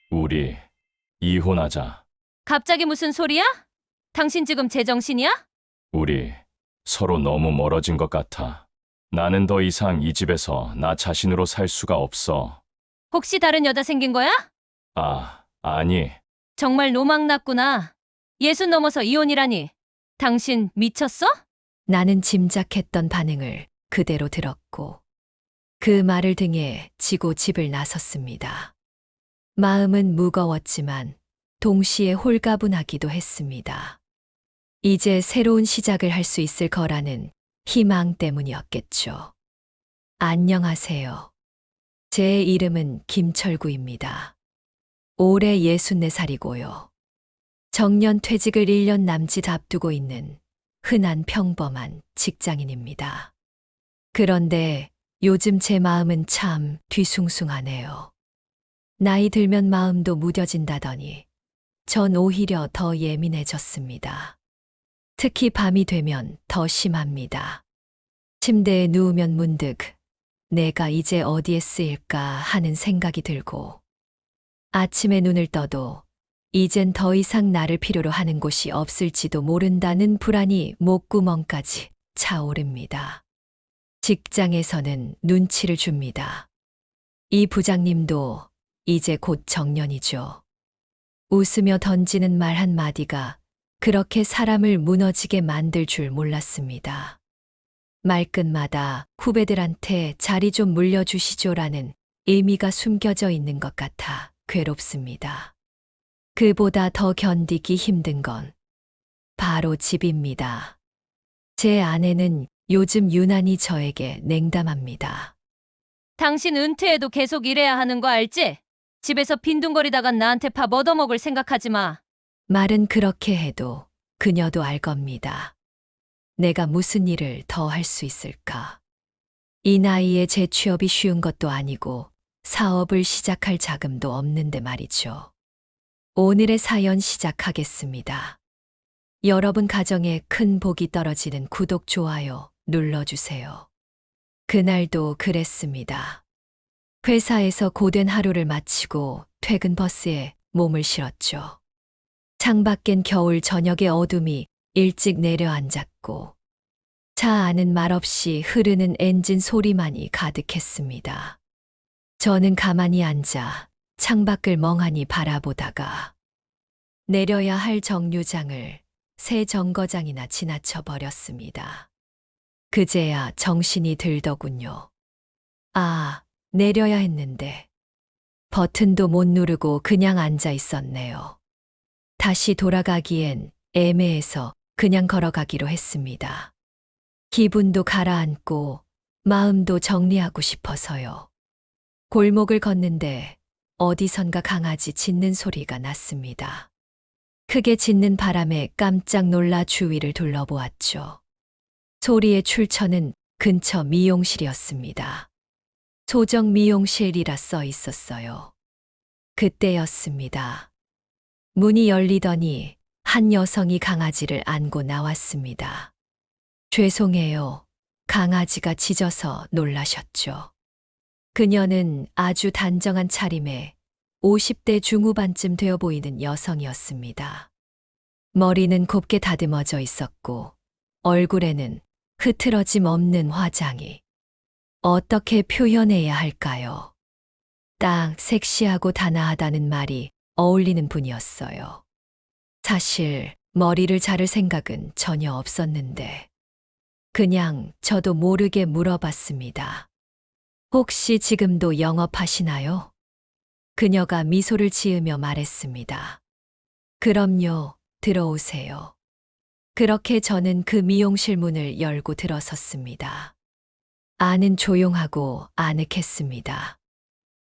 우리 이혼하자. 갑자기 무슨 소리야? 당신 지금 제정신이야? 우리 서로 너무 멀어진 것 같아. 나는 더 이상 이 집에서 나 자신으로 살 수가 없어. 혹시 다른 여자 생긴 거야? 아니. 정말 로망났구나. 60 넘어서 이혼이라니. 당신 미쳤어? 나는 짐작했던 반응을 그대로 들었고 그 말을 등에 지고 집을 나섰습니다. 마음은 무거웠지만 동시에 홀가분하기도 했습니다. 이제 새로운 시작을 할 수 있을 거라는 희망 때문이었겠죠. 안녕하세요. 제 이름은 김철구입니다. 올해 64살이고요. 정년 퇴직을 1년 남짓 앞두고 있는 흔한 평범한 직장인입니다. 그런데 요즘 제 마음은 참 뒤숭숭하네요. 나이 들면 마음도 무뎌진다더니 전 오히려 더 예민해졌습니다. 특히 밤이 되면 더 심합니다. 침대에 누우면 문득 내가 이제 어디에 쓰일까 하는 생각이 들고 아침에 눈을 떠도 이젠 더 이상 나를 필요로 하는 곳이 없을지도 모른다는 불안이 목구멍까지 차오릅니다. 직장에서는 눈치를 줍니다. 이 부장님도 이제 곧 정년이죠. 웃으며 던지는 말 한마디가 그렇게 사람을 무너지게 만들 줄 몰랐습니다. 말끝마다 후배들한테 자리 좀 물려주시죠라는 의미가 숨겨져 있는 것 같아 괴롭습니다. 그보다 더 견디기 힘든 건 바로 집입니다. 제 아내는 요즘 유난히 저에게 냉담합니다. 당신 은퇴해도 계속 일해야 하는 거 알지? 집에서 빈둥거리다간 나한테 밥 얻어먹을 생각하지 마. 말은 그렇게 해도 그녀도 알 겁니다. 내가 무슨 일을 더 할 수 있을까? 이 나이에 재취업이 쉬운 것도 아니고 사업을 시작할 자금도 없는데 말이죠. 오늘의 사연 시작하겠습니다. 여러분 가정에 큰 복이 떨어지는 구독, 좋아요 눌러주세요. 그날도 그랬습니다. 회사에서 고된 하루를 마치고 퇴근 버스에 몸을 실었죠. 창밖엔 겨울 저녁의 어둠이 일찍 내려앉았고 차 안은 말없이 흐르는 엔진 소리만이 가득했습니다. 저는 가만히 앉아 창밖을 멍하니 바라보다가 내려야 할 정류장을 세 정거장이나 지나쳐 버렸습니다. 그제야 정신이 들더군요. 내려야 했는데 버튼도 못 누르고 그냥 앉아 있었네요. 다시 돌아가기엔 애매해서 그냥 걸어가기로 했습니다. 기분도 가라앉고 마음도 정리하고 싶어서요. 골목을 걷는데 어디선가 강아지 짖는 소리가 났습니다. 크게 짖는 바람에 깜짝 놀라 주위를 둘러보았죠. 소리의 출처는 근처 미용실이었습니다. 소정 미용실이라 써 있었어요. 그때였습니다. 문이 열리더니 한 여성이 강아지를 안고 나왔습니다. 죄송해요. 강아지가 짖어서 놀라셨죠. 그녀는 아주 단정한 차림에 50대 중후반쯤 되어 보이는 여성이었습니다. 머리는 곱게 다듬어져 있었고 얼굴에는 흐트러짐 없는 화장이. 어떻게 표현해야 할까요? 딱 섹시하고 단아하다는 말이 어울리는 분이었어요. 사실 머리를 자를 생각은 전혀 없었는데 그냥 저도 모르게 물어봤습니다. 혹시 지금도 영업하시나요? 그녀가 미소를 지으며 말했습니다. 그럼요, 들어오세요. 그렇게 저는 그 미용실 문을 열고 들어섰습니다. 안은 조용하고 아늑했습니다.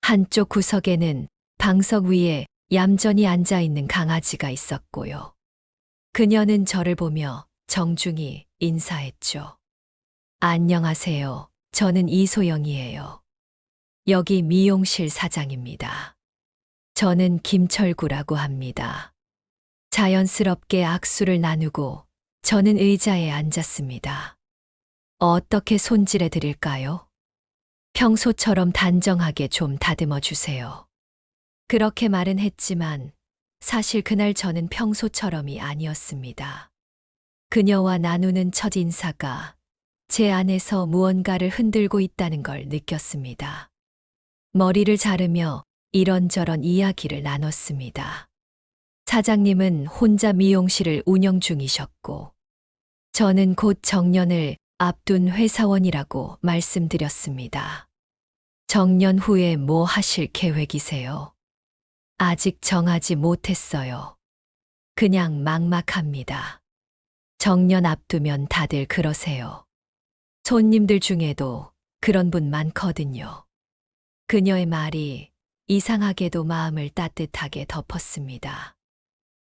한쪽 구석에는 방석 위에 얌전히 앉아있는 강아지가 있었고요. 그녀는 저를 보며 정중히 인사했죠. 안녕하세요. 저는 이소영이에요. 여기 미용실 사장입니다. 저는 김철구라고 합니다. 자연스럽게 악수를 나누고 저는 의자에 앉았습니다. 어떻게 손질해 드릴까요? 평소처럼 단정하게 좀 다듬어 주세요. 그렇게 말은 했지만 사실 그날 저는 평소처럼이 아니었습니다. 그녀와 나누는 첫 인사가 제 안에서 무언가를 흔들고 있다는 걸 느꼈습니다. 머리를 자르며 이런저런 이야기를 나눴습니다. 사장님은 혼자 미용실을 운영 중이셨고, 저는 곧 정년을 앞둔 회사원이라고 말씀드렸습니다. 정년 후에 뭐 하실 계획이세요? 아직 정하지 못했어요. 그냥 막막합니다. 정년 앞두면 다들 그러세요. 손님들 중에도 그런 분 많거든요. 그녀의 말이 이상하게도 마음을 따뜻하게 덮었습니다.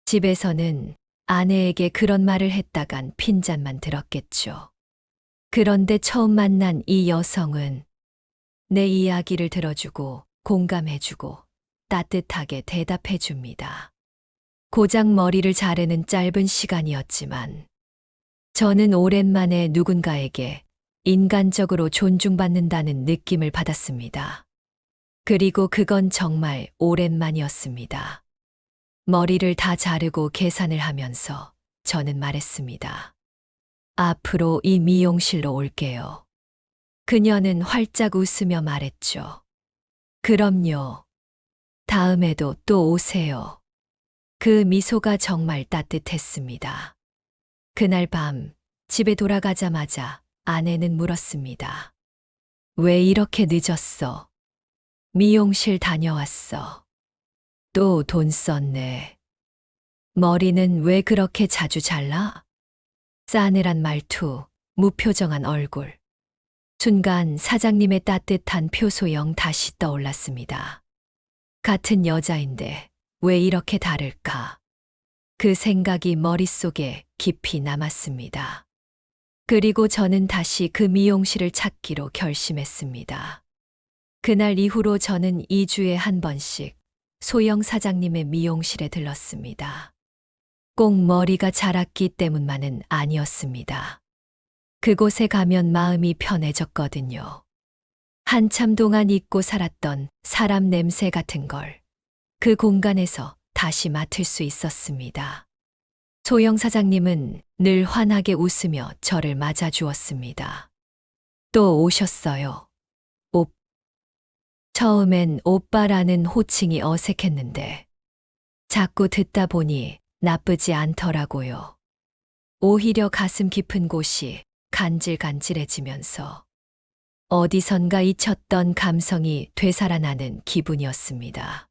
집에서는 아내에게 그런 말을 했다간 핀잔만 들었겠죠. 그런데 처음 만난 이 여성은 내 이야기를 들어주고 공감해주고 따뜻하게 대답해줍니다. 고작 머리를 자르는 짧은 시간이었지만 저는 오랜만에 누군가에게 인간적으로 존중받는다는 느낌을 받았습니다. 그리고 그건 정말 오랜만이었습니다. 머리를 다 자르고 계산을 하면서 저는 말했습니다. 앞으로 이 미용실로 올게요. 그녀는 활짝 웃으며 말했죠. 그럼요. 다음에도 또 오세요. 그 미소가 정말 따뜻했습니다. 그날 밤 집에 돌아가자마자 아내는 물었습니다. 왜 이렇게 늦었어? 미용실 다녀왔어. 또 돈 썼네. 머리는 왜 그렇게 자주 잘라? 싸늘한 말투, 무표정한 얼굴. 순간 사장님의 따뜻한 표소영 다시 떠올랐습니다. 같은 여자인데 왜 이렇게 다를까? 그 생각이 머릿속에 깊이 남았습니다. 그리고 저는 다시 그 미용실을 찾기로 결심했습니다. 그날 이후로 저는 2주에 한 번씩 소영 사장님의 미용실에 들렀습니다. 꼭 머리가 자랐기 때문만은 아니었습니다. 그곳에 가면 마음이 편해졌거든요. 한참 동안 잊고 살았던 사람 냄새 같은 걸 그 공간에서 다시 맡을 수 있었습니다. 소영 사장님은 늘 환하게 웃으며 저를 맞아주었습니다. 또 오셨어요. 처음엔 오빠라는 호칭이 어색했는데 자꾸 듣다 보니 나쁘지 않더라고요. 오히려 가슴 깊은 곳이 간질간질해지면서 어디선가 잊혔던 감성이 되살아나는 기분이었습니다.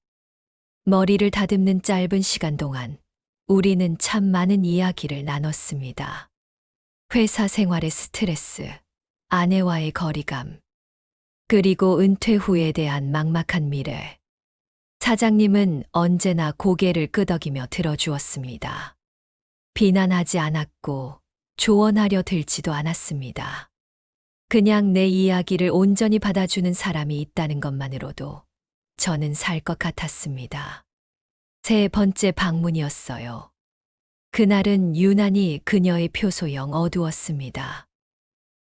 머리를 다듬는 짧은 시간 동안 우리는 참 많은 이야기를 나눴습니다. 회사 생활의 스트레스, 아내와의 거리감, 그리고 은퇴 후에 대한 막막한 미래. 사장님은 언제나 고개를 끄덕이며 들어주었습니다. 비난하지 않았고 조언하려 들지도 않았습니다. 그냥 내 이야기를 온전히 받아주는 사람이 있다는 것만으로도 저는 살 것 같았습니다. 세 번째 방문이었어요. 그날은 유난히 그녀의 표소영 어두웠습니다.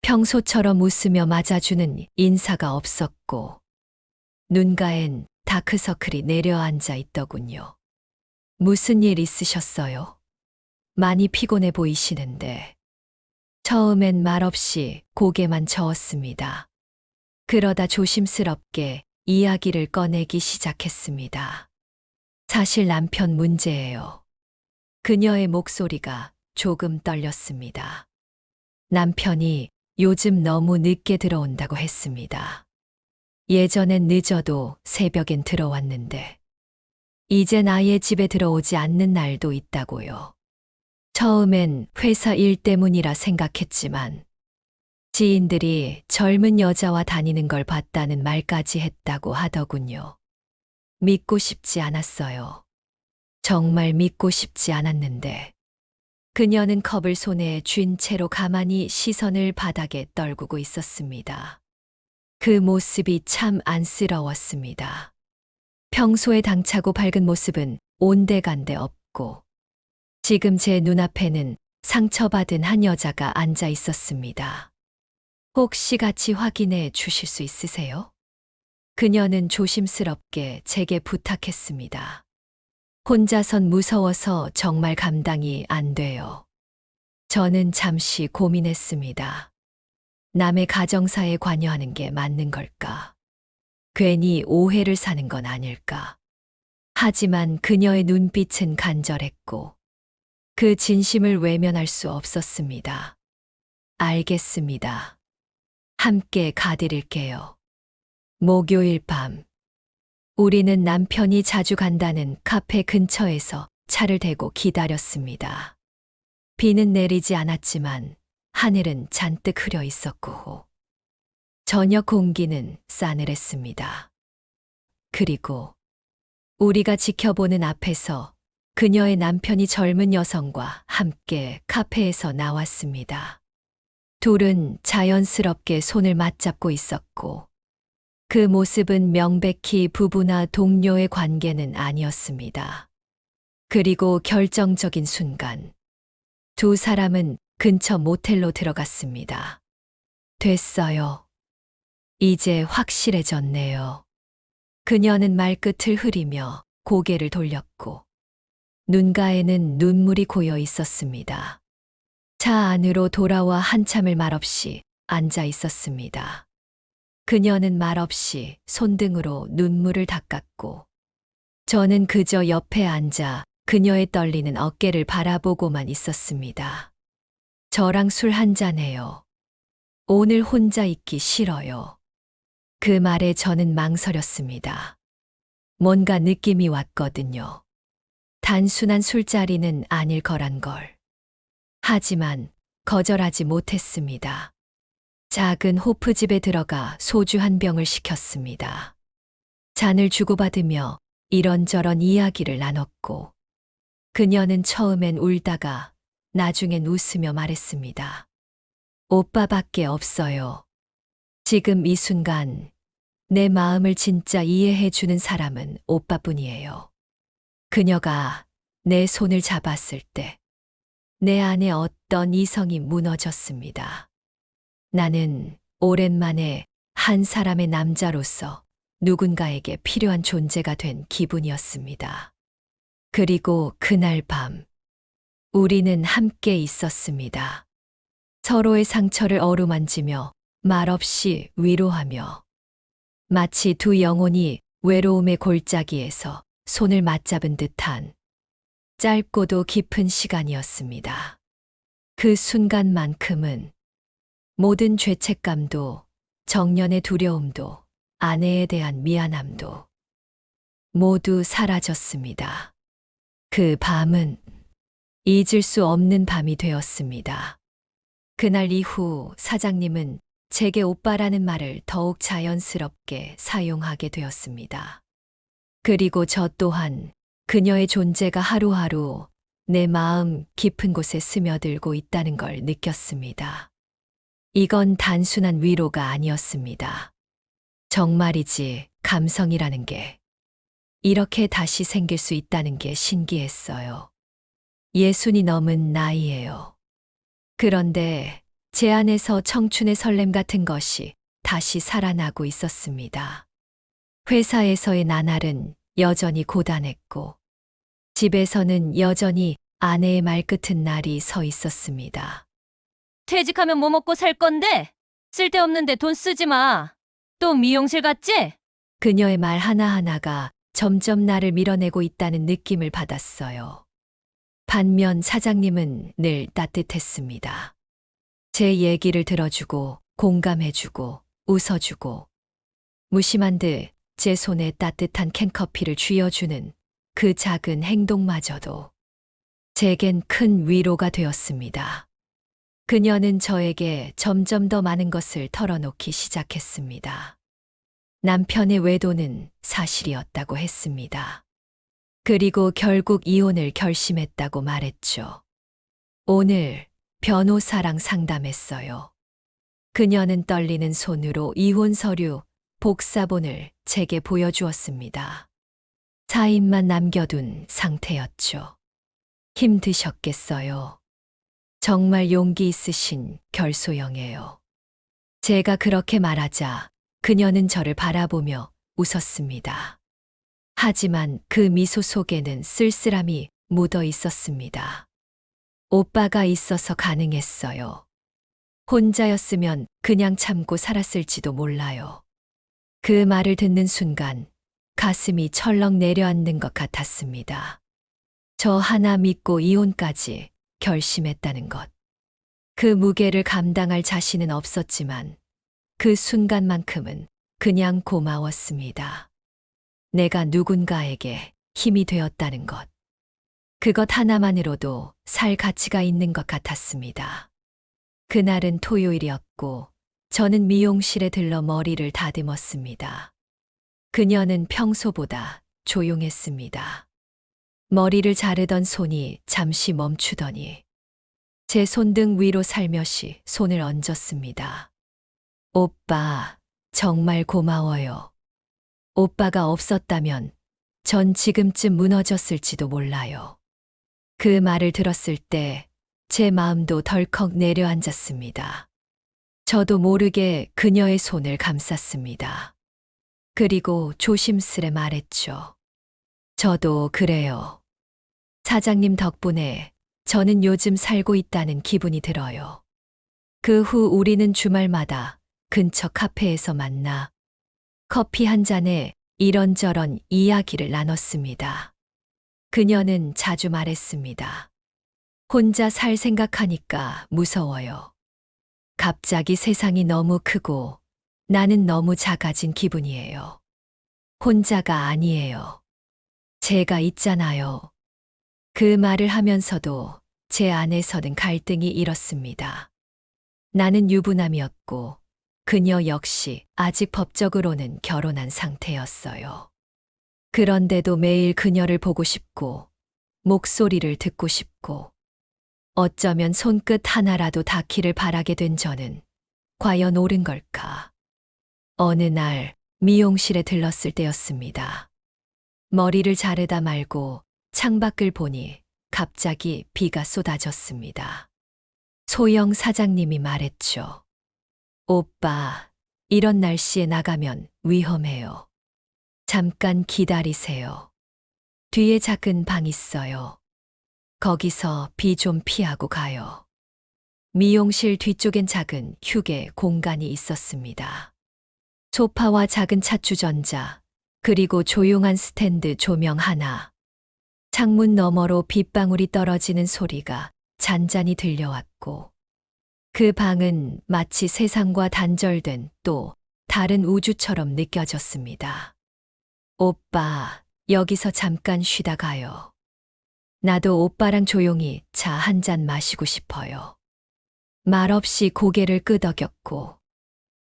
평소처럼 웃으며 맞아주는 인사가 없었고 눈가엔 다크서클이 내려앉아 있더군요. 무슨 일 있으셨어요? 많이 피곤해 보이시는데. 처음엔 말없이 고개만 저었습니다. 그러다 조심스럽게 이야기를 꺼내기 시작했습니다. 사실 남편 문제예요. 그녀의 목소리가 조금 떨렸습니다. 남편이 요즘 너무 늦게 들어온다고 했습니다. 예전엔 늦어도 새벽엔 들어왔는데, 이젠 아예 집에 들어오지 않는 날도 있다고요. 처음엔 회사 일 때문이라 생각했지만, 지인들이 젊은 여자와 다니는 걸 봤다는 말까지 했다고 하더군요. 믿고 싶지 않았어요. 정말 믿고 싶지 않았는데, 그녀는 컵을 손에 쥔 채로 가만히 시선을 바닥에 떨구고 있었습니다. 그 모습이 참 안쓰러웠습니다. 평소에 당차고 밝은 모습은 온데간데 없고, 지금 제 눈앞에는 상처받은 한 여자가 앉아 있었습니다. 혹시 같이 확인해 주실 수 있으세요? 그녀는 조심스럽게 제게 부탁했습니다. 혼자선 무서워서 정말 감당이 안 돼요. 저는 잠시 고민했습니다. 남의 가정사에 관여하는 게 맞는 걸까? 괜히 오해를 사는 건 아닐까? 하지만 그녀의 눈빛은 간절했고 그 진심을 외면할 수 없었습니다. 알겠습니다. 함께 가드릴게요. 목요일 밤, 우리는 남편이 자주 간다는 카페 근처에서 차를 대고 기다렸습니다. 비는 내리지 않았지만 하늘은 잔뜩 흐려 있었고 저녁 공기는 싸늘했습니다. 그리고 우리가 지켜보는 앞에서 그녀의 남편이 젊은 여성과 함께 카페에서 나왔습니다. 둘은 자연스럽게 손을 맞잡고 있었고 그 모습은 명백히 부부나 동료의 관계는 아니었습니다. 그리고 결정적인 순간 두 사람은 근처 모텔로 들어갔습니다. 됐어요. 이제 확실해졌네요. 그녀는 말끝을 흐리며 고개를 돌렸고 눈가에는 눈물이 고여 있었습니다. 차 안으로 돌아와 한참을 말없이 앉아 있었습니다. 그녀는 말없이 손등으로 눈물을 닦았고 저는 그저 옆에 앉아 그녀의 떨리는 어깨를 바라보고만 있었습니다. 저랑 술 한잔 해요. 오늘 혼자 있기 싫어요. 그 말에 저는 망설였습니다. 뭔가 느낌이 왔거든요. 단순한 술자리는 아닐 거란 걸. 하지만 거절하지 못했습니다. 작은 호프집에 들어가 소주 한 병을 시켰습니다. 잔을 주고받으며 이런저런 이야기를 나눴고 그녀는 처음엔 울다가 나중엔 웃으며 말했습니다. 오빠밖에 없어요. 지금 이 순간 내 마음을 진짜 이해해 주는 사람은 오빠뿐이에요. 그녀가 내 손을 잡았을 때 내 안에 어떤 이성이 무너졌습니다. 나는 오랜만에 한 사람의 남자로서 누군가에게 필요한 존재가 된 기분이었습니다. 그리고 그날 밤, 우리는 함께 있었습니다. 서로의 상처를 어루만지며 말없이 위로하며 마치 두 영혼이 외로움의 골짜기에서 손을 맞잡은 듯한 짧고도 깊은 시간이었습니다. 그 순간만큼은 모든 죄책감도 정년의 두려움도 아내에 대한 미안함도 모두 사라졌습니다. 그 밤은 잊을 수 없는 밤이 되었습니다. 그날 이후 사장님은 제게 오빠라는 말을 더욱 자연스럽게 사용하게 되었습니다. 그리고 저 또한 그녀의 존재가 하루하루 내 마음 깊은 곳에 스며들고 있다는 걸 느꼈습니다. 이건 단순한 위로가 아니었습니다. 정말이지 감성이라는 게 이렇게 다시 생길 수 있다는 게 신기했어요. 60이 넘은 나이예요. 그런데 제 안에서 청춘의 설렘 같은 것이 다시 살아나고 있었습니다. 회사에서의 나날은 여전히 고단했고 집에서는 여전히 아내의 말끝은 날이 서 있었습니다. 퇴직하면 뭐 먹고 살 건데? 쓸데없는데 돈 쓰지 마. 또 미용실 갔지? 그녀의 말 하나하나가 점점 나를 밀어내고 있다는 느낌을 받았어요. 반면 사장님은 늘 따뜻했습니다. 제 얘기를 들어주고 공감해주고 웃어주고 무심한 듯 제 손에 따뜻한 캔커피를 쥐어주는 그 작은 행동마저도 제겐 큰 위로가 되었습니다. 그녀는 저에게 점점 더 많은 것을 털어놓기 시작했습니다. 남편의 외도는 사실이었다고 했습니다. 그리고 결국 이혼을 결심했다고 말했죠. 오늘 변호사랑 상담했어요. 그녀는 떨리는 손으로 이혼 서류, 복사본을 제게 보여주었습니다. 사인만 남겨둔 상태였죠. 힘드셨겠어요. 정말 용기 있으신 결소영이에요. 제가 그렇게 말하자 그녀는 저를 바라보며 웃었습니다. 하지만 그 미소 속에는 쓸쓸함이 묻어 있었습니다. 오빠가 있어서 가능했어요. 혼자였으면 그냥 참고 살았을지도 몰라요. 그 말을 듣는 순간 가슴이 철렁 내려앉는 것 같았습니다. 저 하나 믿고 이혼까지 결심했다는 것. 그 무게를 감당할 자신은 없었지만 그 순간만큼은 그냥 고마웠습니다. 내가 누군가에게 힘이 되었다는 것. 그것 하나만으로도 살 가치가 있는 것 같았습니다. 그날은 토요일이었고 저는 미용실에 들러 머리를 다듬었습니다. 그녀는 평소보다 조용했습니다. 머리를 자르던 손이 잠시 멈추더니 제 손등 위로 살며시 손을 얹었습니다. 오빠, 정말 고마워요. 오빠가 없었다면 전 지금쯤 무너졌을지도 몰라요. 그 말을 들었을 때 제 마음도 덜컥 내려앉았습니다. 저도 모르게 그녀의 손을 감쌌습니다. 그리고 조심스레 말했죠. 저도 그래요. 사장님 덕분에 저는 요즘 살고 있다는 기분이 들어요. 그 후 우리는 주말마다 근처 카페에서 만나 커피 한 잔에 이런저런 이야기를 나눴습니다. 그녀는 자주 말했습니다. 혼자 살 생각하니까 무서워요. 갑자기 세상이 너무 크고 나는 너무 작아진 기분이에요. 혼자가 아니에요. 제가 있잖아요. 그 말을 하면서도 제 안에서는 갈등이 일었습니다. 나는 유부남이었고 그녀 역시 아직 법적으로는 결혼한 상태였어요. 그런데도 매일 그녀를 보고 싶고 목소리를 듣고 싶고 어쩌면 손끝 하나라도 닿기를 바라게 된 저는 과연 옳은 걸까? 어느 날 미용실에 들렀을 때였습니다. 머리를 자르다 말고 창밖을 보니 갑자기 비가 쏟아졌습니다. 소영 사장님이 말했죠. 오빠, 이런 날씨에 나가면 위험해요. 잠깐 기다리세요. 뒤에 작은 방 있어요. 거기서 비 좀 피하고 가요. 미용실 뒤쪽엔 작은 휴게 공간이 있었습니다. 소파와 작은 차추전자, 그리고 조용한 스탠드 조명 하나. 창문 너머로 빗방울이 떨어지는 소리가 잔잔히 들려왔고, 그 방은 마치 세상과 단절된 또 다른 우주처럼 느껴졌습니다. 오빠, 여기서 잠깐 쉬다 가요. 나도 오빠랑 조용히 차 한 잔 마시고 싶어요. 말없이 고개를 끄덕였고,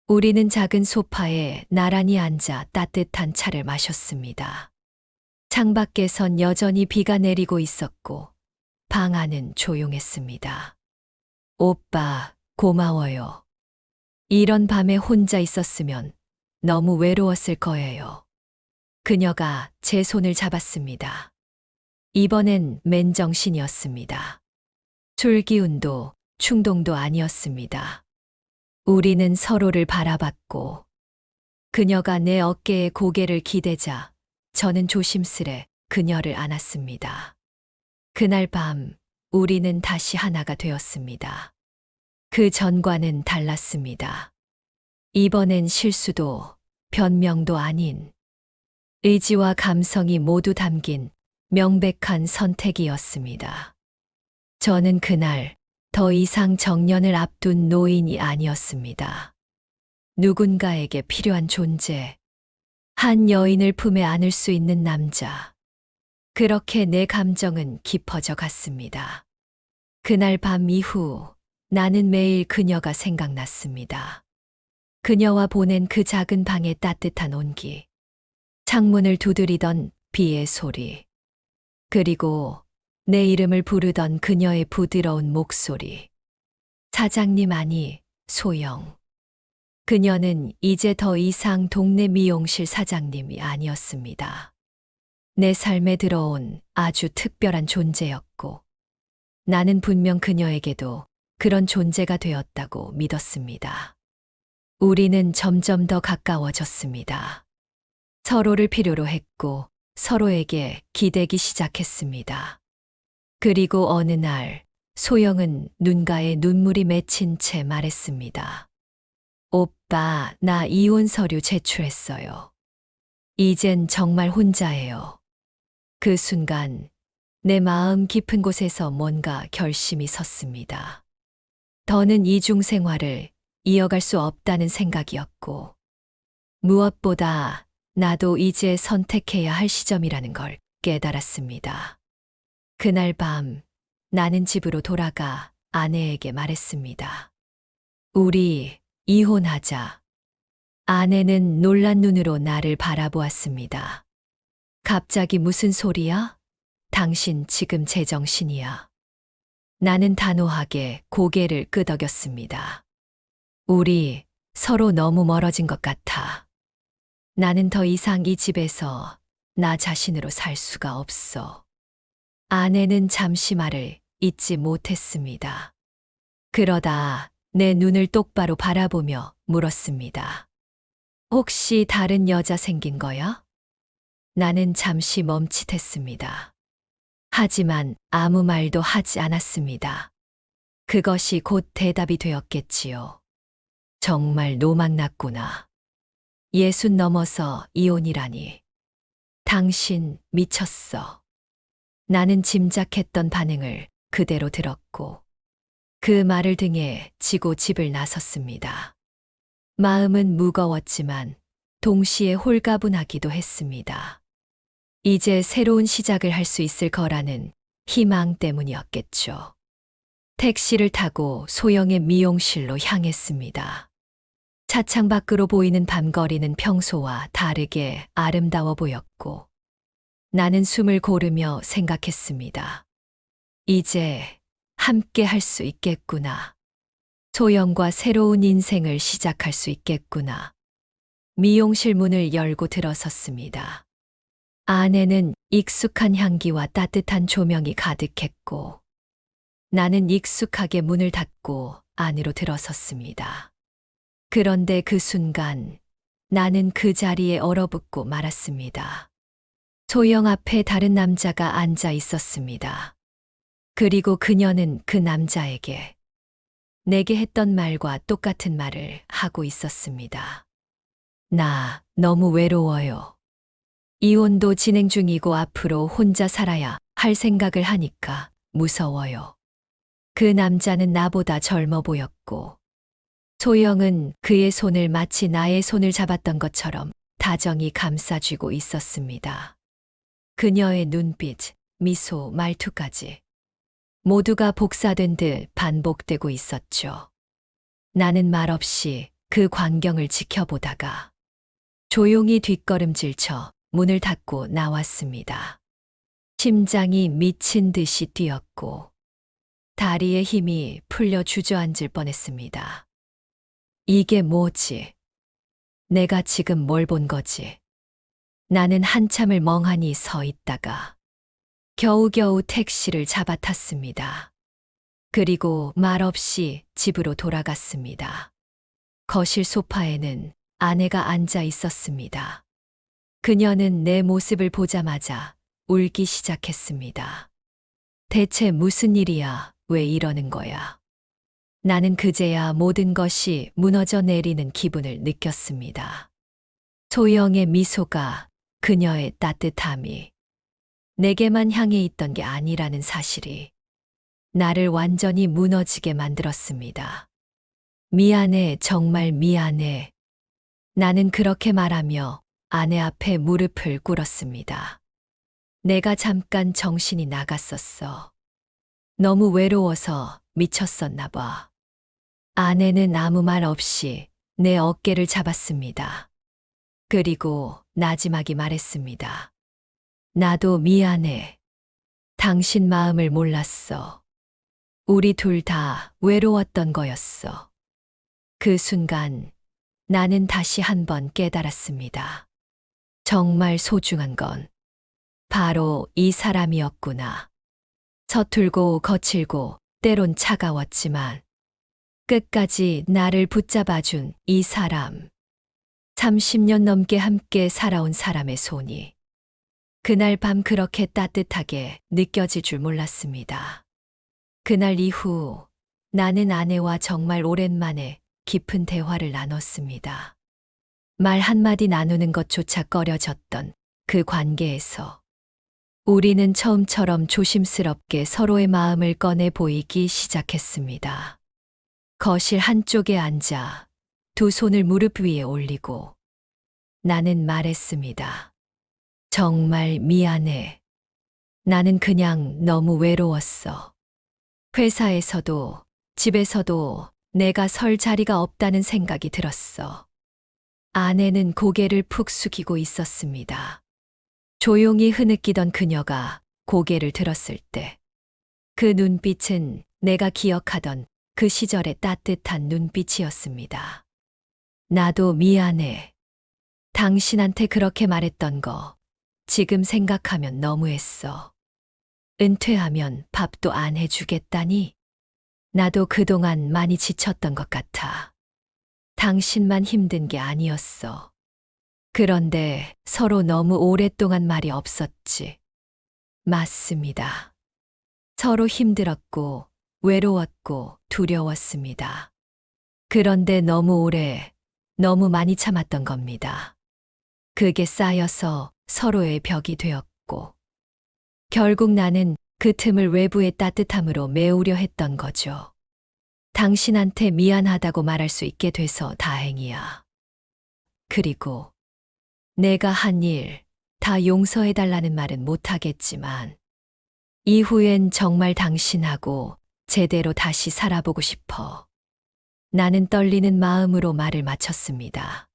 우리는 작은 소파에 나란히 앉아 따뜻한 차를 마셨습니다. 창밖에선 여전히 비가 내리고 있었고, 방 안은 조용했습니다. 오빠, 고마워요. 이런 밤에 혼자 있었으면 너무 외로웠을 거예요. 그녀가 제 손을 잡았습니다. 이번엔 맨정신이었습니다. 술기운도 충동도 아니었습니다. 우리는 서로를 바라봤고, 그녀가 내 어깨에 고개를 기대자 저는 조심스레 그녀를 안았습니다. 그날 밤 우리는 다시 하나가 되었습니다. 그 전과는 달랐습니다. 이번엔 실수도 변명도 아닌 의지와 감성이 모두 담긴 명백한 선택이었습니다. 저는 그날 더 이상 정년을 앞둔 노인이 아니었습니다. 누군가에게 필요한 존재, 한 여인을 품에 안을 수 있는 남자. 그렇게 내 감정은 깊어져 갔습니다. 그날 밤 이후 나는 매일 그녀가 생각났습니다. 그녀와 보낸 그 작은 방의 따뜻한 온기, 창문을 두드리던 비의 소리, 그리고 내 이름을 부르던 그녀의 부드러운 목소리. 사장님 아니, 소영. 그녀는 이제 더 이상 동네 미용실 사장님이 아니었습니다. 내 삶에 들어온 아주 특별한 존재였고, 나는 분명 그녀에게도 그런 존재가 되었다고 믿었습니다. 우리는 점점 더 가까워졌습니다. 서로를 필요로 했고 서로에게 기대기 시작했습니다. 그리고 어느 날 소영은 눈가에 눈물이 맺힌 채 말했습니다. 오빠, 나 이혼 서류 제출했어요. 이젠 정말 혼자예요. 그 순간 내 마음 깊은 곳에서 뭔가 결심이 섰습니다. 더는 이중 생활을 이어갈 수 없다는 생각이었고, 무엇보다 나도 이제 선택해야 할 시점이라는 걸 깨달았습니다. 그날 밤 나는 집으로 돌아가 아내에게 말했습니다. 우리 이혼하자. 아내는 놀란 눈으로 나를 바라보았습니다. 갑자기 무슨 소리야? 당신 지금 제정신이야. 나는 단호하게 고개를 끄덕였습니다. 우리 서로 너무 멀어진 것 같아. 나는 더 이상 이 집에서 나 자신으로 살 수가 없어. 아내는 잠시 말을 잇지 못했습니다. 그러다 내 눈을 똑바로 바라보며 물었습니다. 혹시 다른 여자 생긴 거야? 나는 잠시 멈칫했습니다. 하지만 아무 말도 하지 않았습니다. 그것이 곧 대답이 되었겠지요. 정말 노망났구나. 60 넘어서 이혼이라니. 당신 미쳤어. 나는 짐작했던 반응을 그대로 들었고 그 말을 등에 지고 집을 나섰습니다. 마음은 무거웠지만 동시에 홀가분하기도 했습니다. 이제 새로운 시작을 할 수 있을 거라는 희망 때문이었겠죠. 택시를 타고 소영의 미용실로 향했습니다. 차창 밖으로 보이는 밤거리는 평소와 다르게 아름다워 보였고, 나는 숨을 고르며 생각했습니다. 이제 함께 할 수 있겠구나. 소영과 새로운 인생을 시작할 수 있겠구나. 미용실 문을 열고 들어섰습니다. 안에는 익숙한 향기와 따뜻한 조명이 가득했고, 나는 익숙하게 문을 닫고 안으로 들어섰습니다. 그런데 그 순간 나는 그 자리에 얼어붙고 말았습니다. 소영 앞에 다른 남자가 앉아 있었습니다. 그리고 그녀는 그 남자에게 내게 했던 말과 똑같은 말을 하고 있었습니다. 나 너무 외로워요. 이혼도 진행 중이고 앞으로 혼자 살아야 할 생각을 하니까 무서워요. 그 남자는 나보다 젊어 보였고, 소영은 그의 손을 마치 나의 손을 잡았던 것처럼 다정히 감싸쥐고 있었습니다. 그녀의 눈빛, 미소, 말투까지 모두가 복사된 듯 반복되고 있었죠. 나는 말없이 그 광경을 지켜보다가 조용히 뒷걸음질쳐 문을 닫고 나왔습니다. 심장이 미친 듯이 뛰었고 다리에 힘이 풀려 주저앉을 뻔했습니다. 이게 뭐지? 내가 지금 뭘 본 거지? 나는 한참을 멍하니 서 있다가 겨우겨우 택시를 잡아탔습니다. 그리고 말없이 집으로 돌아갔습니다. 거실 소파에는 아내가 앉아 있었습니다. 그녀는 내 모습을 보자마자 울기 시작했습니다. 대체 무슨 일이야? 왜 이러는 거야? 나는 그제야 모든 것이 무너져 내리는 기분을 느꼈습니다. 소영의 미소가, 그녀의 따뜻함이 내게만 향해 있던 게 아니라는 사실이 나를 완전히 무너지게 만들었습니다. 미안해, 정말 미안해. 나는 그렇게 말하며 아내 앞에 무릎을 꿇었습니다. 내가 잠깐 정신이 나갔었어. 너무 외로워서 미쳤었나 봐. 아내는 아무 말 없이 내 어깨를 잡았습니다. 그리고 나지막이 말했습니다. 나도 미안해. 당신 마음을 몰랐어. 우리 둘 다 외로웠던 거였어. 그 순간 나는 다시 한번 깨달았습니다. 정말 소중한 건 바로 이 사람이었구나. 서툴고 거칠고 때론 차가웠지만 끝까지 나를 붙잡아준 이 사람. 30년 넘게 함께 살아온 사람의 손이 그날 밤 그렇게 따뜻하게 느껴질 줄 몰랐습니다. 그날 이후 나는 아내와 정말 오랜만에 깊은 대화를 나눴습니다. 말 한마디 나누는 것조차 꺼려졌던 그 관계에서 우리는 처음처럼 조심스럽게 서로의 마음을 꺼내 보이기 시작했습니다. 거실 한쪽에 앉아 두 손을 무릎 위에 올리고 나는 말했습니다. 정말 미안해. 나는 그냥 너무 외로웠어. 회사에서도 집에서도 내가 설 자리가 없다는 생각이 들었어. 아내는 고개를 푹 숙이고 있었습니다. 조용히 흐느끼던 그녀가 고개를 들었을 때 그 눈빛은 내가 기억하던 그 시절의 따뜻한 눈빛이었습니다. 나도 미안해. 당신한테 그렇게 말했던 거 지금 생각하면 너무했어. 은퇴하면 밥도 안 해주겠다니? 나도 그동안 많이 지쳤던 것 같아. 당신만 힘든 게 아니었어. 그런데 서로 너무 오랫동안 말이 없었지. 맞습니다. 서로 힘들었고, 외로웠고, 두려웠습니다. 그런데 너무 오래, 너무 많이 참았던 겁니다. 그게 쌓여서 서로의 벽이 되었고, 결국 나는 그 틈을 외부의 따뜻함으로 메우려 했던 거죠. 당신한테 미안하다고 말할 수 있게 돼서 다행이야. 그리고 내가 한 일 다 용서해달라는 말은 못하겠지만 이후엔 정말 당신하고 제대로 다시 살아보고 싶어. 나는 떨리는 마음으로 말을 마쳤습니다.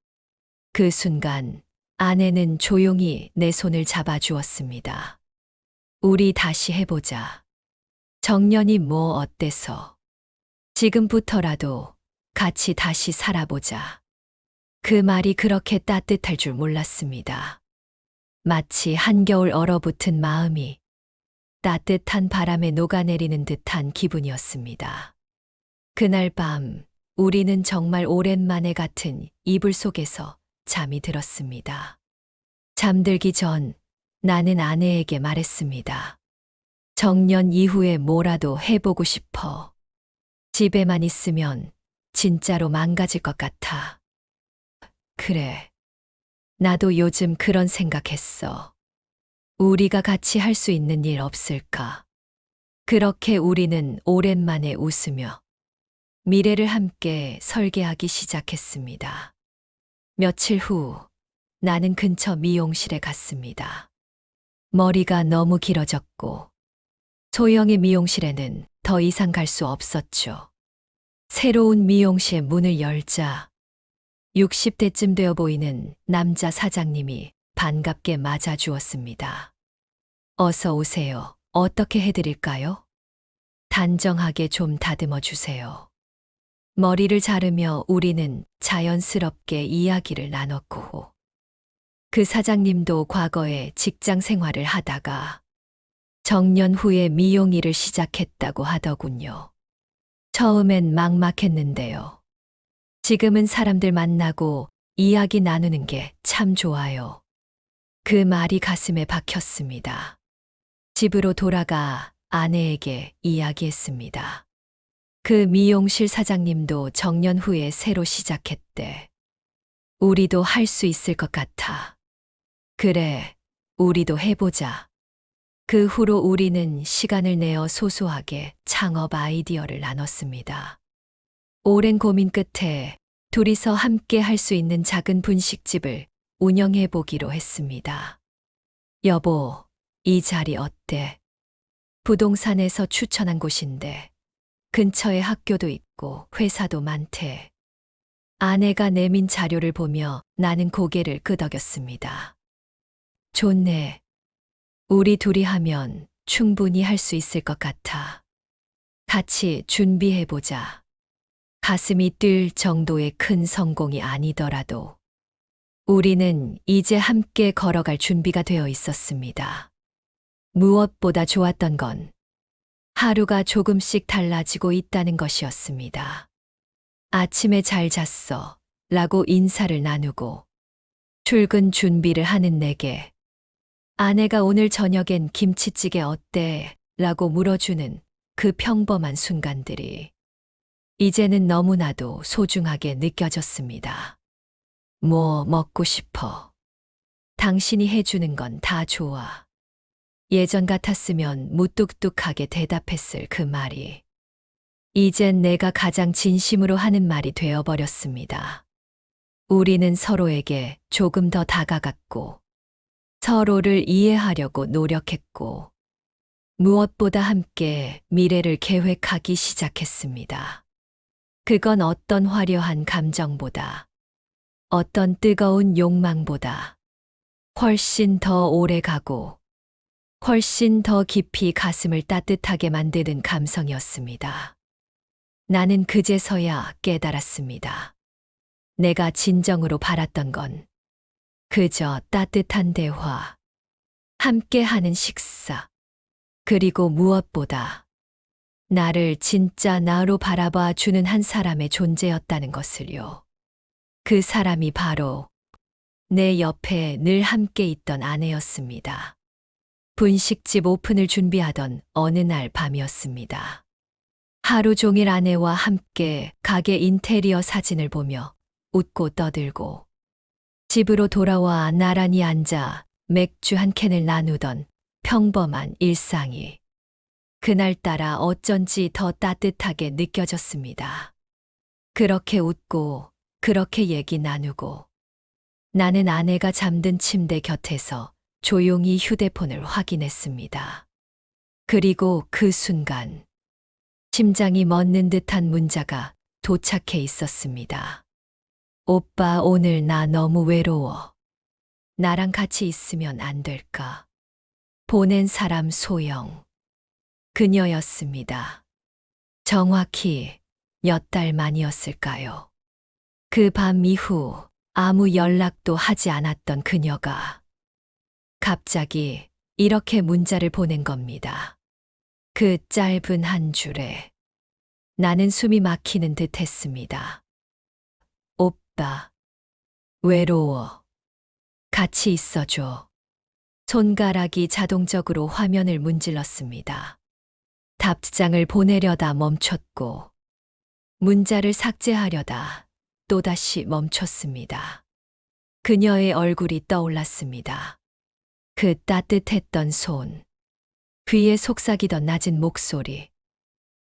그 순간 아내는 조용히 내 손을 잡아주었습니다. 우리 다시 해보자. 정년이 뭐 어때서? 지금부터라도 같이 다시 살아보자. 그 말이 그렇게 따뜻할 줄 몰랐습니다. 마치 한겨울 얼어붙은 마음이 따뜻한 바람에 녹아내리는 듯한 기분이었습니다. 그날 밤 우리는 정말 오랜만에 같은 이불 속에서 잠이 들었습니다. 잠들기 전 나는 아내에게 말했습니다. 정년 이후에 뭐라도 해보고 싶어. 집에만 있으면 진짜로 망가질 것 같아. 그래. 나도 요즘 그런 생각했어. 우리가 같이 할 수 있는 일 없을까? 그렇게 우리는 오랜만에 웃으며 미래를 함께 설계하기 시작했습니다. 며칠 후 나는 근처 미용실에 갔습니다. 머리가 너무 길어졌고 소영의 미용실에는 더 이상 갈 수 없었죠. 새로운 미용실 문을 열자 60대쯤 되어 보이는 남자 사장님이 반갑게 맞아주었습니다. 어서 오세요. 어떻게 해드릴까요? 단정하게 좀 다듬어 주세요. 머리를 자르며 우리는 자연스럽게 이야기를 나눴고 그 사장님도 과거에 직장 생활을 하다가 정년 후에 미용 일을 시작했다고 하더군요. 처음엔 막막했는데요. 지금은 사람들 만나고 이야기 나누는 게 참 좋아요. 그 말이 가슴에 박혔습니다. 집으로 돌아가 아내에게 이야기했습니다. 그 미용실 사장님도 정년 후에 새로 시작했대. 우리도 할 수 있을 것 같아. 그래, 우리도 해보자. 그 후로 우리는 시간을 내어 소소하게 창업 아이디어를 나눴습니다. 오랜 고민 끝에 둘이서 함께 할 수 있는 작은 분식집을 운영해 보기로 했습니다. 여보, 이 자리 어때? 부동산에서 추천한 곳인데 근처에 학교도 있고 회사도 많대. 아내가 내민 자료를 보며 나는 고개를 끄덕였습니다. 좋네. 우리 둘이 하면 충분히 할 수 있을 것 같아. 같이 준비해보자. 가슴이 뛸 정도의 큰 성공이 아니더라도 우리는 이제 함께 걸어갈 준비가 되어 있었습니다. 무엇보다 좋았던 건 하루가 조금씩 달라지고 있다는 것이었습니다. 아침에 잘 잤어 라고 인사를 나누고 출근 준비를 하는 내게 아내가 오늘 저녁엔 김치찌개 어때? 라고 물어주는 그 평범한 순간들이 이제는 너무나도 소중하게 느껴졌습니다. 뭐 먹고 싶어? 당신이 해주는 건 다 좋아. 예전 같았으면 무뚝뚝하게 대답했을 그 말이 이젠 내가 가장 진심으로 하는 말이 되어버렸습니다. 우리는 서로에게 조금 더 다가갔고 서로를 이해하려고 노력했고 무엇보다 함께 미래를 계획하기 시작했습니다. 그건 어떤 화려한 감정보다 어떤 뜨거운 욕망보다 훨씬 더 오래 가고 훨씬 더 깊이 가슴을 따뜻하게 만드는 감성이었습니다. 나는 그제서야 깨달았습니다. 내가 진정으로 바랐던 건 그저 따뜻한 대화, 함께하는 식사, 그리고 무엇보다 나를 진짜 나로 바라봐 주는 한 사람의 존재였다는 것을요. 그 사람이 바로 내 옆에 늘 함께 있던 아내였습니다. 분식집 오픈을 준비하던 어느 날 밤이었습니다. 하루 종일 아내와 함께 가게 인테리어 사진을 보며 웃고 떠들고 집으로 돌아와 나란히 앉아 맥주 한 캔을 나누던 평범한 일상이 그날따라 어쩐지 더 따뜻하게 느껴졌습니다. 그렇게 웃고 그렇게 얘기 나누고 나는 아내가 잠든 침대 곁에서 조용히 휴대폰을 확인했습니다. 그리고 그 순간 심장이 멎는 듯한 문자가 도착해 있었습니다. 오빠, 오늘 나 너무 외로워. 나랑 같이 있으면 안 될까? 보낸 사람 소영. 그녀였습니다. 정확히 몇 달 만이었을까요? 그 밤 이후 아무 연락도 하지 않았던 그녀가 갑자기 이렇게 문자를 보낸 겁니다. 그 짧은 한 줄에 나는 숨이 막히는 듯 했습니다. 오빠, 외로워. 같이 있어줘. 손가락이 자동적으로 화면을 문질렀습니다. 답장을 보내려다 멈췄고 문자를 삭제하려다 또다시 멈췄습니다. 그녀의 얼굴이 떠올랐습니다. 그 따뜻했던 손, 귀에 속삭이던 낮은 목소리,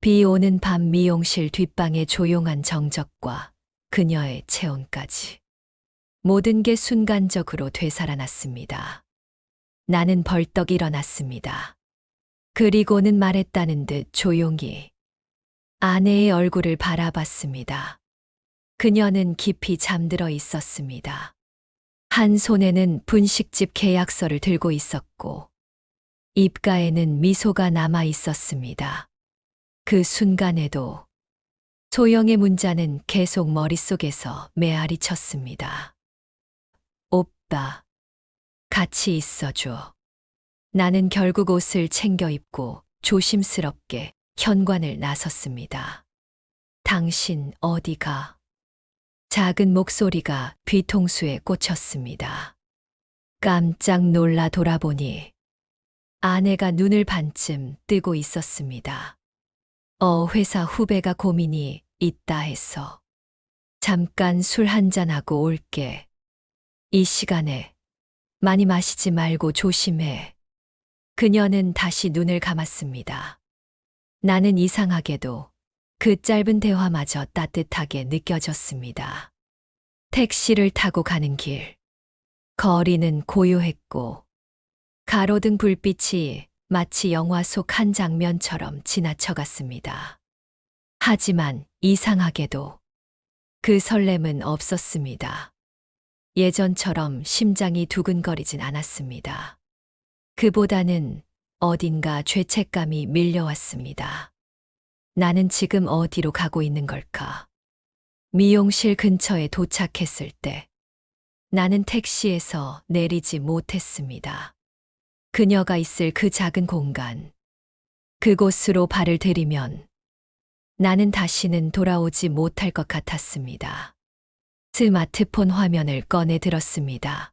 비 오는 밤 미용실 뒷방의 조용한 정적과 그녀의 체온까지. 모든 게 순간적으로 되살아났습니다. 나는 벌떡 일어났습니다. 그리고는 말했다는 듯 조용히 아내의 얼굴을 바라봤습니다. 그녀는 깊이 잠들어 있었습니다. 한 손에는 분식집 계약서를 들고 있었고 입가에는 미소가 남아 있었습니다. 그 순간에도 소영의 문자는 계속 머릿속에서 메아리 쳤습니다. 오빠, 같이 있어줘. 나는 결국 옷을 챙겨 입고 조심스럽게 현관을 나섰습니다. 당신 어디가? 작은 목소리가 뒤통수에 꽂혔습니다. 깜짝 놀라 돌아보니 아내가 눈을 반쯤 뜨고 있었습니다. 회사 후배가 고민이 있다 해서 잠깐 술 한잔하고 올게. 이 시간에 많이 마시지 말고 조심해. 그녀는 다시 눈을 감았습니다. 나는 이상하게도 그 짧은 대화마저 따뜻하게 느껴졌습니다. 택시를 타고 가는 길. 거리는 고요했고 가로등 불빛이 마치 영화 속 한 장면처럼 지나쳐갔습니다. 하지만 이상하게도 그 설렘은 없었습니다. 예전처럼 심장이 두근거리진 않았습니다. 그보다는 어딘가 죄책감이 밀려왔습니다. 나는 지금 어디로 가고 있는 걸까? 미용실 근처에 도착했을 때 나는 택시에서 내리지 못했습니다. 그녀가 있을 그 작은 공간, 그곳으로 발을 들이면 나는 다시는 돌아오지 못할 것 같았습니다. 스마트폰 화면을 꺼내 들었습니다.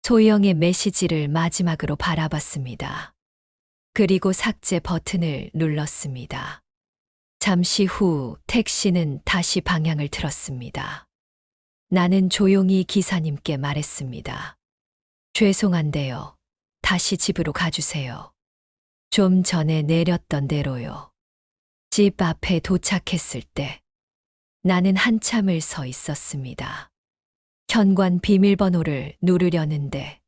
소영의 메시지를 마지막으로 바라봤습니다. 그리고 삭제 버튼을 눌렀습니다. 잠시 후 택시는 다시 방향을 틀었습니다. 나는 조용히 기사님께 말했습니다. 죄송한데요. 다시 집으로 가주세요. 좀 전에 내렸던 대로요. 집 앞에 도착했을 때 나는 한참을 서 있었습니다. 현관 비밀번호를 누르려는데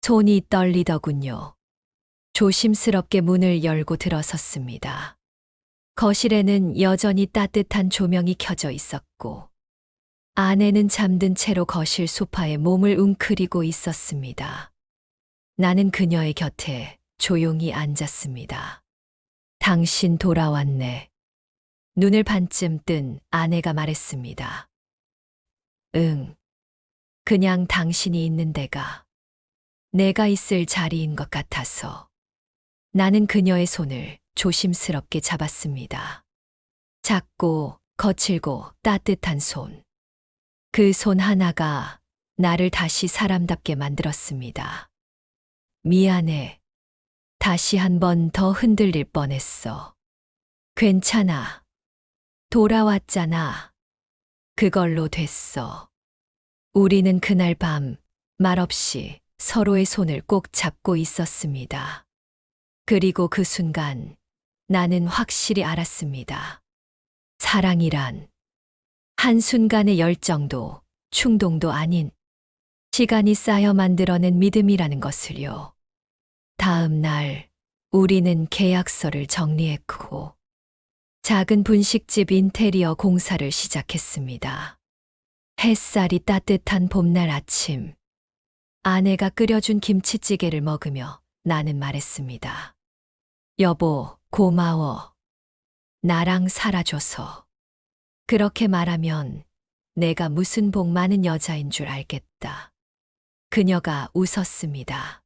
손이 떨리더군요. 조심스럽게 문을 열고 들어섰습니다. 거실에는 여전히 따뜻한 조명이 켜져 있었고 아내는 잠든 채로 거실 소파에 몸을 웅크리고 있었습니다. 나는 그녀의 곁에 조용히 앉았습니다. 당신 돌아왔네. 눈을 반쯤 뜬 아내가 말했습니다. 응. 그냥 당신이 있는 데가 내가 있을 자리인 것 같아서. 나는 그녀의 손을 조심스럽게 잡았습니다. 작고 거칠고 따뜻한 손. 그 손 하나가 나를 다시 사람답게 만들었습니다. 미안해. 다시 한 번 더 흔들릴 뻔했어. 괜찮아. 돌아왔잖아. 그걸로 됐어. 우리는 그날 밤 말없이 서로의 손을 꼭 잡고 있었습니다. 그리고 그 순간 나는 확실히 알았습니다. 사랑이란 한순간의 열정도 충동도 아닌 시간이 쌓여 만들어낸 믿음이라는 것을요. 다음 날 우리는 계약서를 정리했고 작은 분식집 인테리어 공사를 시작했습니다. 햇살이 따뜻한 봄날 아침, 아내가 끓여준 김치찌개를 먹으며 나는 말했습니다. 여보, 고마워. 나랑 살아줘서. 그렇게 말하면 내가 무슨 복 많은 여자인 줄 알겠다. 그녀가 웃었습니다.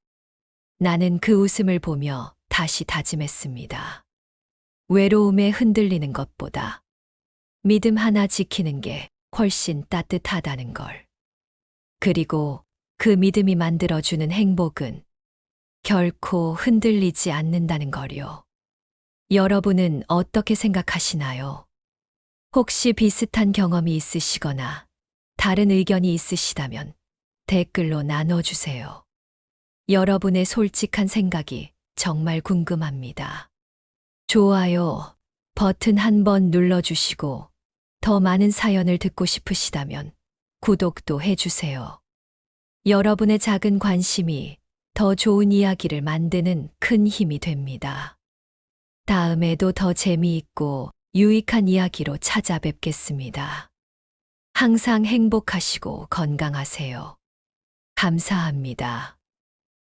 나는 그 웃음을 보며 다시 다짐했습니다. 외로움에 흔들리는 것보다 믿음 하나 지키는 게 훨씬 따뜻하다는 걸. 그리고 그 믿음이 만들어주는 행복은 결코 흔들리지 않는다는 걸요. 여러분은 어떻게 생각하시나요? 혹시 비슷한 경험이 있으시거나 다른 의견이 있으시다면 댓글로 나눠주세요. 여러분의 솔직한 생각이 정말 궁금합니다. 좋아요 버튼 한번 눌러주시고 더 많은 사연을 듣고 싶으시다면 구독도 해주세요. 여러분의 작은 관심이 더 좋은 이야기를 만드는 큰 힘이 됩니다. 다음에도 더 재미있고 유익한 이야기로 찾아뵙겠습니다. 항상 행복하시고 건강하세요. 감사합니다.